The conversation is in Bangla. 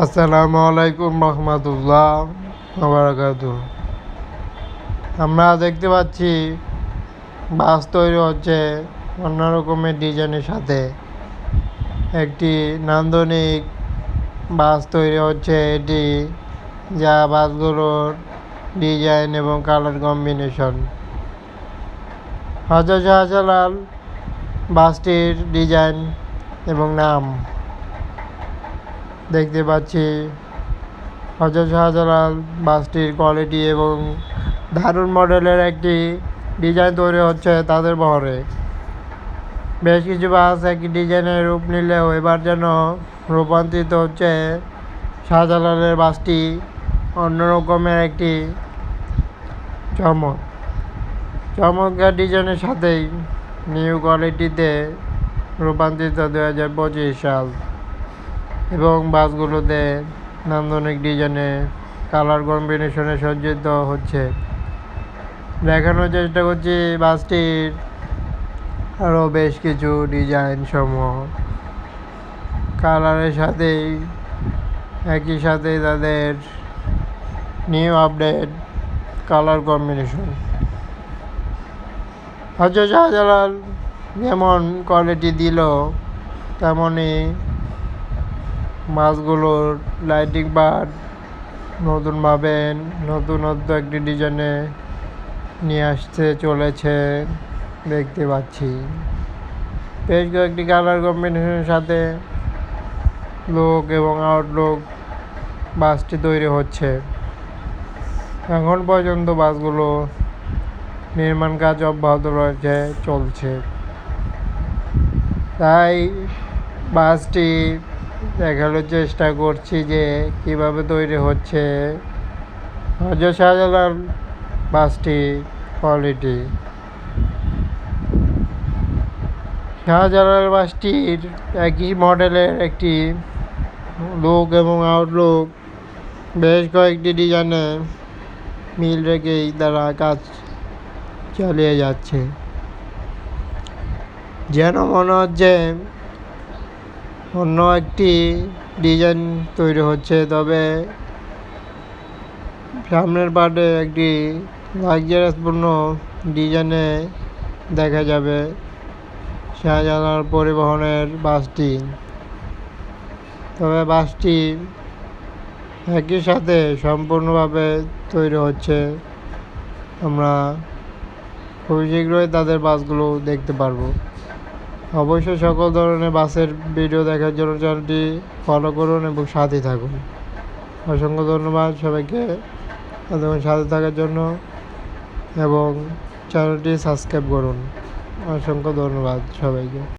আসসালামু আলাইকুম রহমতুল্লাহ বারাকাতুহু। আমরা দেখতে পাচ্ছি বাস তৈরি হচ্ছে অন্য রকমের ডিজাইনের সাথে। একটি নান্দনিক বাস তৈরি হচ্ছে এটি, যা বাসগুলোর ডিজাইন এবং colour combination. Hazrat Shahjalal বাসটির design এবং নাম দেখতে পাচ্ছি। হযরত শাহজালাল বাসটির কোয়ালিটি এবং দারুণ মডেলের একটি ডিজাইন তৈরি হচ্ছে তাদের বহরে। বেশ কিছু বাস একই ডিজাইনের রূপ নিলেও এবার যেন রূপান্তরিত হচ্ছে শাহজালালের বাসটি অন্যরকমের একটি চমৎকার ডিজাইনের সাথেই নিউ কোয়ালিটিতে রূপান্তরিত 2025 সাল, এবং বাসগুলোতে নান্দনিক ডিজাইনে কালার কম্বিনেশনে সজ্জিত হচ্ছে। দেখানোর চেষ্টা করছি বাসটির আরও বেশ কিছু ডিজাইন সমূহ কালারের সাথেই, একই সাথে তাদের new update colour combination. Hazrat Shahjalal যেমন কোয়ালিটি দিল, তেমনই বাসগুলোর লাইটিং পার্ট নতুনভাবে নতুনত্ব একটি ডিজাইনে নিয়ে আসতে চলেছে দেখতে পাচ্ছি। বেশ কয়েকটি কালার কম্বিনেশনের সাথে লুক এবং আউটলুক বাসটি তৈরি হচ্ছে। এখন পর্যন্ত বাসগুলো নির্মাণ কাজ অব্যাহত চলছে। তাই বাসটি দেখানোর চেষ্টা করছি যে কিভাবে তৈরি হচ্ছে হযরত শাহজালাল বাসটি কোয়ালিটি। শাহজালাল বাসটির একই মডেলের একটি লুক এবং আউটলুক বেশ কয়েকটি ডিজাইনে মিল রেখেই তারা কাজ চালিয়ে যাচ্ছে। যেন মনে হচ্ছে অন্য একটি ডিজাইন তৈরি হচ্ছে, তবে সামনের পার্টে একটি লাক্সারিয়াসপূর্ণ ডিজাইনে দেখা যাবে শাহজালাল পরিবহনের বাসটি। তবে বাসটি একই সাথে সম্পূর্ণভাবে তৈরি হচ্ছে। আমরা খুব শীঘ্রই তাদের বাসগুলো দেখতে পারবো। অবশ্যই সকল ধরনের বাসের ভিডিও দেখার জন্য চ্যানেলটি ফলো করুন এবং সাথে থাকুন। অসংখ্য ধন্যবাদ সবাইকে এতক্ষণ সাথে থাকার জন্য, এবং চ্যানেলটি সাবস্ক্রাইব করুন। অসংখ্য ধন্যবাদ সবাইকে।